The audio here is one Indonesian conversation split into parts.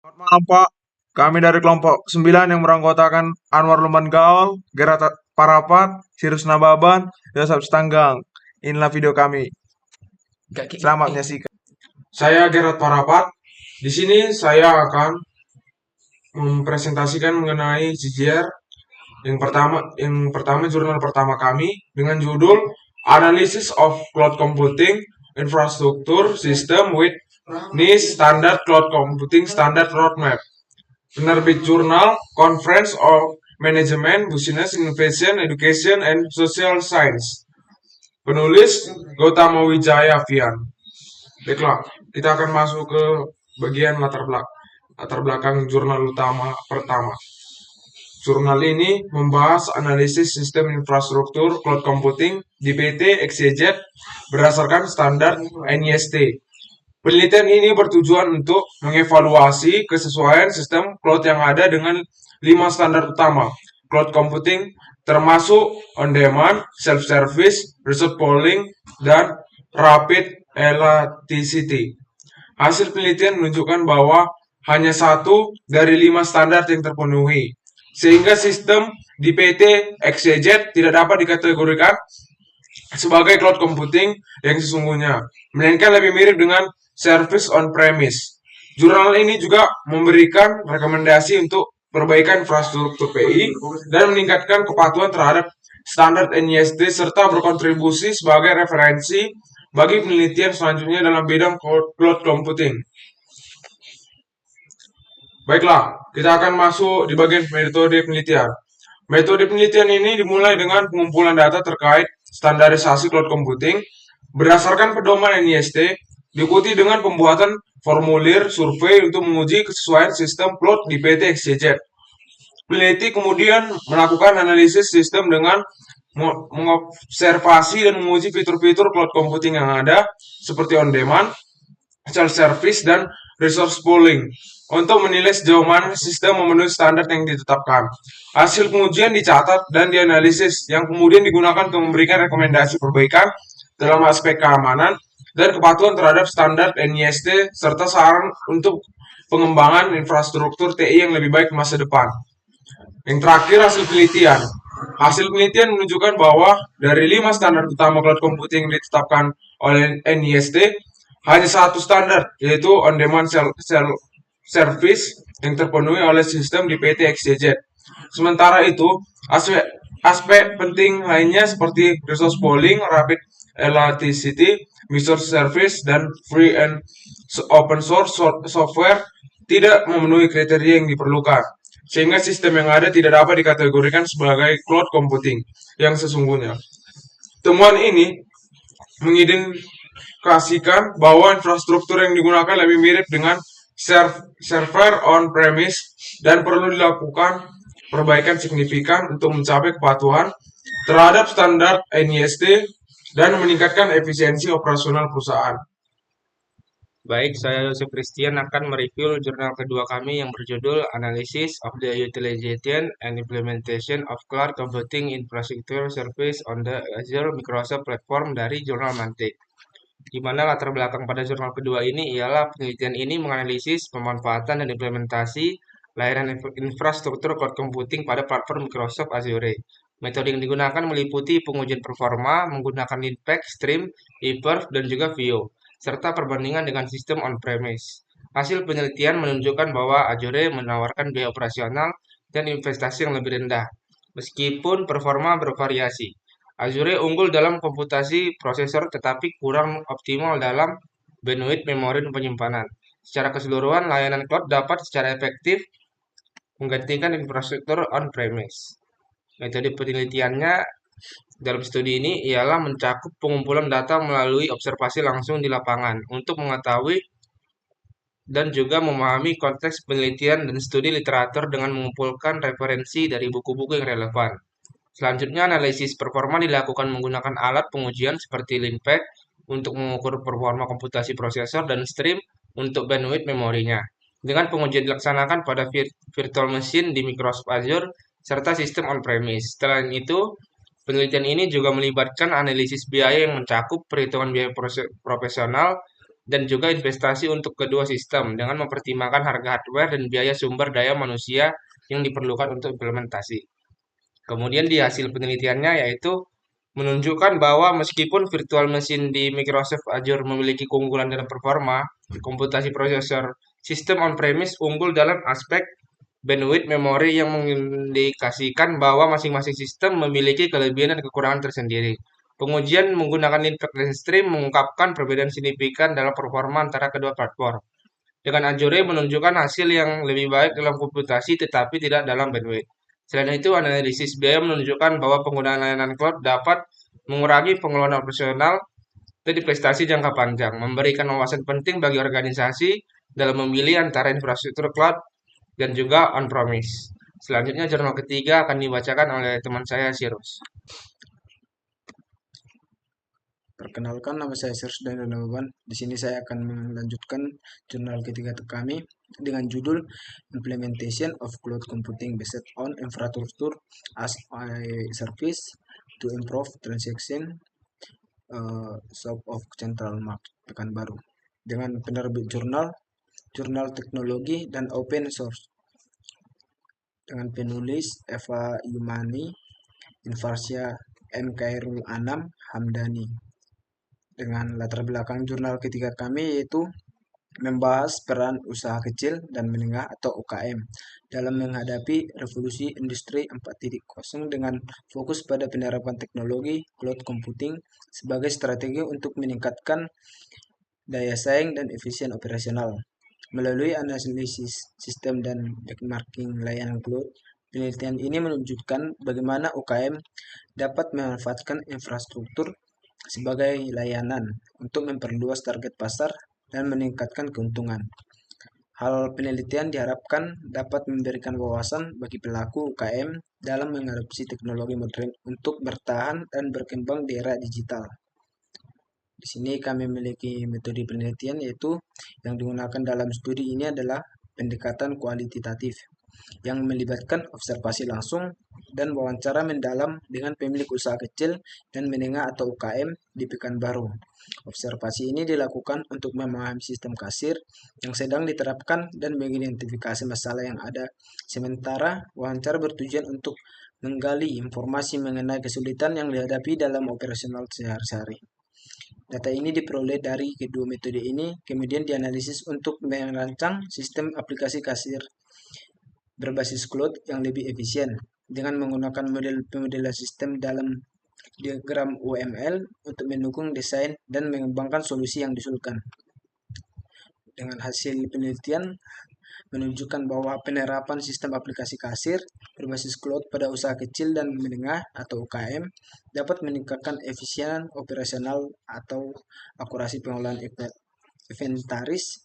Selamat malam Pak, kami dari kelompok 9 yang beranggotakan Anwar Luman Gaul, Gerata Parapat, Sirus Nababan, Yosep Stanggang. Inilah video kami. Selamat menyaksikan. Saya Gerard Parapat. Di sini saya akan mempresentasikan mengenai JJR. Yang pertama jurnal pertama kami dengan judul Analysis of Cloud Computing Infrastructure System with NIST Standard Cloud Computing Standard Roadmap. Penerbit jurnal Conference of Management, Business, Innovation, Education, and Social Science. Penulis Gautama Wijaya Fian. Baiklah, kita akan masuk ke bagian latar belakang jurnal utama pertama. Jurnal ini membahas analisis sistem infrastruktur cloud computing di PT XYZ berdasarkan standar NIST. Penelitian ini bertujuan untuk mengevaluasi kesesuaian sistem cloud yang ada dengan 5 standar utama cloud computing, termasuk on-demand, self-service, resource pooling, dan rapid elasticity. Hasil penelitian menunjukkan bahwa hanya 1 dari 5 standar yang terpenuhi, sehingga sistem di PT XYZ tidak dapat dikategorikan sebagai cloud computing yang sesungguhnya, melainkan lebih mirip dengan service on-premise. Jurnal ini juga memberikan rekomendasi untuk perbaikan infrastruktur PI dan meningkatkan kepatuhan terhadap standar NIST serta berkontribusi sebagai referensi bagi penelitian selanjutnya dalam bidang cloud computing. Baiklah, kita akan masuk di bagian metode penelitian. Metode penelitian ini dimulai dengan pengumpulan data terkait standarisasi cloud computing berdasarkan pedoman NIST, diikuti dengan pembuatan formulir survei untuk menguji kesesuaian sistem cloud di PT XYZ. Peneliti kemudian melakukan analisis sistem dengan mengobservasi dan menguji fitur-fitur cloud computing yang ada, seperti on-demand, self-service, dan resource pooling, untuk menilai sejauh mana sistem memenuhi standar yang ditetapkan. Hasil pengujian dicatat dan dianalisis, yang kemudian digunakan untuk memberikan rekomendasi perbaikan dalam aspek keamanan dan kepatuhan terhadap standar NIST, serta saran untuk pengembangan infrastruktur TI yang lebih baik di masa depan. Yang terakhir, hasil penelitian. Hasil penelitian menunjukkan bahwa dari 5 standar utama cloud computing yang ditetapkan oleh NIST, hanya 1 standar, yaitu on-demand service yang terpenuhi oleh sistem di PT XYZ. Sementara itu, aspek penting lainnya seperti resource pooling, rapid elasticity, microservice, dan free and open source software tidak memenuhi kriteria yang diperlukan, sehingga sistem yang ada tidak dapat dikategorikan sebagai cloud computing yang sesungguhnya. Temuan ini mengindikasikan bahwa infrastruktur yang digunakan lebih mirip dengan server on-premise dan perlu dilakukan perbaikan signifikan untuk mencapai kepatuhan terhadap standar NIST dan meningkatkan efisiensi operasional perusahaan. Baik, saya Yosef Christian akan mereview jurnal kedua kami yang berjudul Analysis of the Utilization and Implementation of Cloud Computing Infrastructure Service on the Azure Microsoft Platform dari Jurnal Mantik. Di mana latar belakang pada jurnal kedua ini ialah penelitian ini menganalisis pemanfaatan dan implementasi layanan infrastruktur cloud computing pada platform Microsoft Azure. Metode yang digunakan meliputi pengujian performa menggunakan Linpack, Stream, ePerf, dan juga Vio, serta perbandingan dengan sistem on-premise. Hasil penelitian menunjukkan bahwa Azure menawarkan biaya operasional dan investasi yang lebih rendah, meskipun performa bervariasi. Azure unggul dalam komputasi prosesor tetapi kurang optimal dalam bandwidth memori dan penyimpanan. Secara keseluruhan, layanan cloud dapat secara efektif menggantikan infrastruktur on-premise. Metode penelitiannya dalam studi ini ialah mencakup pengumpulan data melalui observasi langsung di lapangan untuk mengetahui dan juga memahami konteks penelitian dan studi literatur dengan mengumpulkan referensi dari buku-buku yang relevan. Selanjutnya, analisis performa dilakukan menggunakan alat pengujian seperti Linpack untuk mengukur performa komputasi prosesor dan Stream untuk bandwidth memorinya. Dengan pengujian dilaksanakan pada virtual machine di Microsoft Azure serta sistem on-premise. Selain itu, penelitian ini juga melibatkan analisis biaya yang mencakup perhitungan biaya profesional, dan juga investasi untuk kedua sistem dengan mempertimbangkan harga hardware dan biaya sumber daya manusia yang diperlukan untuk implementasi. Kemudian di hasil penelitiannya yaitu menunjukkan bahwa meskipun virtual machine di Microsoft Azure memiliki keunggulan dalam performa, komputasi prosesor sistem on-premise unggul dalam aspek bandwidth memori yang mengindikasikan bahwa masing-masing sistem memiliki kelebihan dan kekurangan tersendiri. Pengujian menggunakan Impact Stream mengungkapkan perbedaan signifikan dalam performa antara kedua platform. Dengan Azure menunjukkan hasil yang lebih baik dalam komputasi tetapi tidak dalam bandwidth. Selain itu, analisis biaya menunjukkan bahwa penggunaan layanan cloud dapat mengurangi pengeluaran operasional dan investasi jangka panjang, memberikan wawasan penting bagi organisasi dalam memilih antara infrastruktur cloud dan juga on-premise. Selanjutnya, jurnal ketiga akan dibacakan oleh teman saya, Sirus. Perkenalkan, nama saya Sirus Daniel Nawaban. Di sini saya akan melanjutkan jurnal ketiga kami dengan judul Implementation of Cloud Computing Based on Infrastructure as a Service to Improve Transaction Shop of Central Mark Pekanbaru. Dengan penerbit jurnal teknologi dan open source. Dengan penulis Eva Yumani, Infarsia M. Khairul Anam Hamdani. Dengan latar belakang jurnal ketiga kami yaitu membahas peran usaha kecil dan menengah atau UKM dalam menghadapi revolusi industri 4.0 dengan fokus pada penerapan teknologi cloud computing sebagai strategi untuk meningkatkan daya saing dan efisien operasional. Melalui analisis sistem dan benchmarking layanan cloud, penelitian ini menunjukkan bagaimana UKM dapat memanfaatkan infrastruktur sebagai layanan untuk memperluas target pasar dan meningkatkan keuntungan. Hal penelitian diharapkan dapat memberikan wawasan bagi pelaku UKM dalam mengadopsi teknologi modern untuk bertahan dan berkembang di era digital. Di sini kami memiliki metode penelitian yaitu yang digunakan dalam studi ini adalah pendekatan kualitatif yang melibatkan observasi langsung dan wawancara mendalam dengan pemilik usaha kecil dan menengah atau UKM di Pekanbaru. Observasi ini dilakukan untuk memahami sistem kasir yang sedang diterapkan dan mengidentifikasi masalah yang ada. Sementara wawancara bertujuan untuk menggali informasi mengenai kesulitan yang dihadapi dalam operasional sehari-hari. Data ini diperoleh dari kedua metode ini, kemudian dianalisis untuk merancang sistem aplikasi kasir berbasis cloud yang lebih efisien dengan menggunakan model pemodelan sistem dalam diagram UML untuk mendukung desain dan mengembangkan solusi yang diusulkan. Dengan hasil penelitian menunjukkan bahwa penerapan sistem aplikasi kasir berbasis cloud pada usaha kecil dan menengah atau UKM dapat meningkatkan efisien operasional atau akurasi pengelolaan inventaris.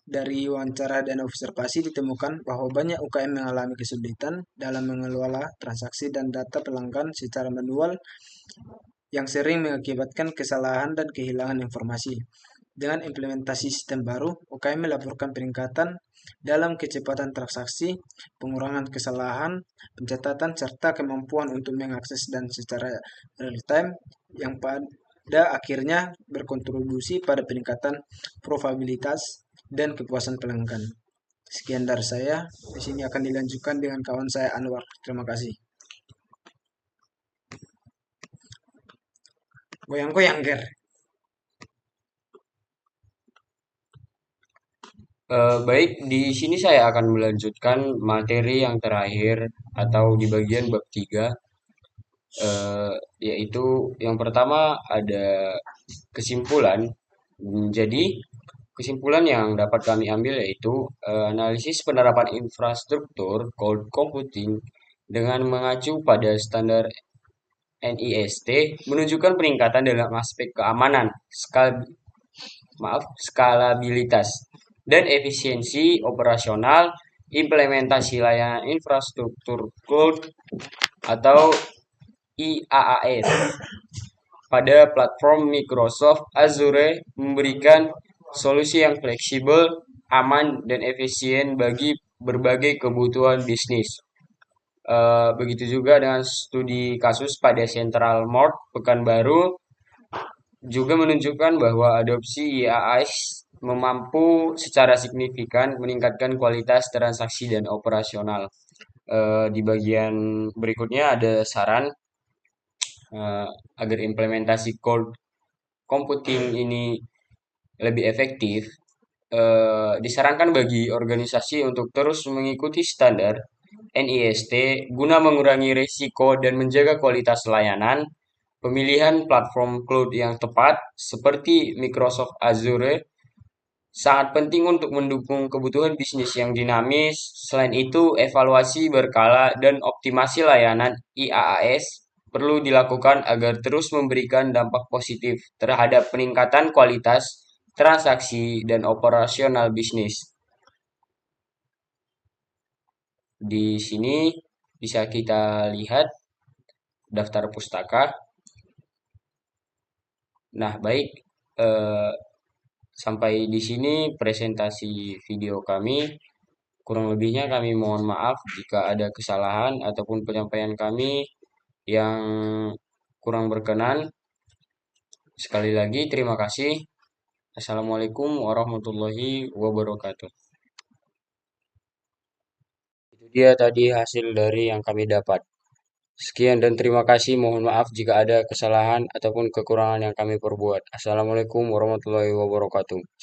Dari wawancara dan observasi ditemukan bahwa banyak UKM mengalami kesulitan dalam mengelola transaksi dan data pelanggan secara manual yang sering mengakibatkan kesalahan dan kehilangan informasi. Dengan implementasi sistem baru, UKM melaporkan peningkatan dalam kecepatan transaksi, pengurangan kesalahan, pencatatan, serta kemampuan untuk mengakses dan secara real-time yang pada akhirnya berkontribusi pada peningkatan probabilitas dan kepuasan pelanggan. Sekian dari saya. Di sini akan dilanjutkan dengan kawan saya Anwar. Terima kasih. Goyang-goyang, Ger. Baik, di sini saya akan melanjutkan materi yang terakhir atau di bagian bab 3, yaitu yang pertama ada kesimpulan. Jadi, kesimpulan yang dapat kami ambil yaitu analisis penerapan infrastruktur cloud computing dengan mengacu pada standar NIST menunjukkan peningkatan dalam aspek keamanan, skalabilitas, dan efisiensi operasional implementasi layanan infrastruktur cloud atau IaaS pada platform Microsoft Azure memberikan solusi yang fleksibel, aman, dan efisien bagi berbagai kebutuhan bisnis. Begitu juga dengan studi kasus pada Central Mart Pekanbaru juga menunjukkan bahwa adopsi IaaS mampu secara signifikan meningkatkan kualitas transaksi dan operasional. Di bagian berikutnya ada saran agar implementasi cloud computing ini lebih efektif. Disarankan bagi organisasi untuk terus mengikuti standar NIST guna mengurangi risiko dan menjaga kualitas layanan. Pemilihan platform cloud yang tepat seperti Microsoft Azure sangat penting untuk mendukung kebutuhan bisnis yang dinamis. Selain itu, evaluasi berkala dan optimasi layanan IaaS perlu dilakukan agar terus memberikan dampak positif terhadap peningkatan kualitas transaksi dan operasional bisnis. Di sini bisa kita lihat daftar pustaka. Nah, baik, eh, sampai di sini presentasi video kami. Kurang lebihnya kami mohon maaf jika ada kesalahan ataupun penyampaian kami yang kurang berkenan. Sekali lagi terima kasih. Assalamualaikum warahmatullahi wabarakatuh. Itu dia tadi hasil dari yang kami dapat. Sekian dan terima kasih. Mohon maaf jika ada kesalahan ataupun kekurangan yang kami perbuat. Assalamualaikum warahmatullahi wabarakatuh.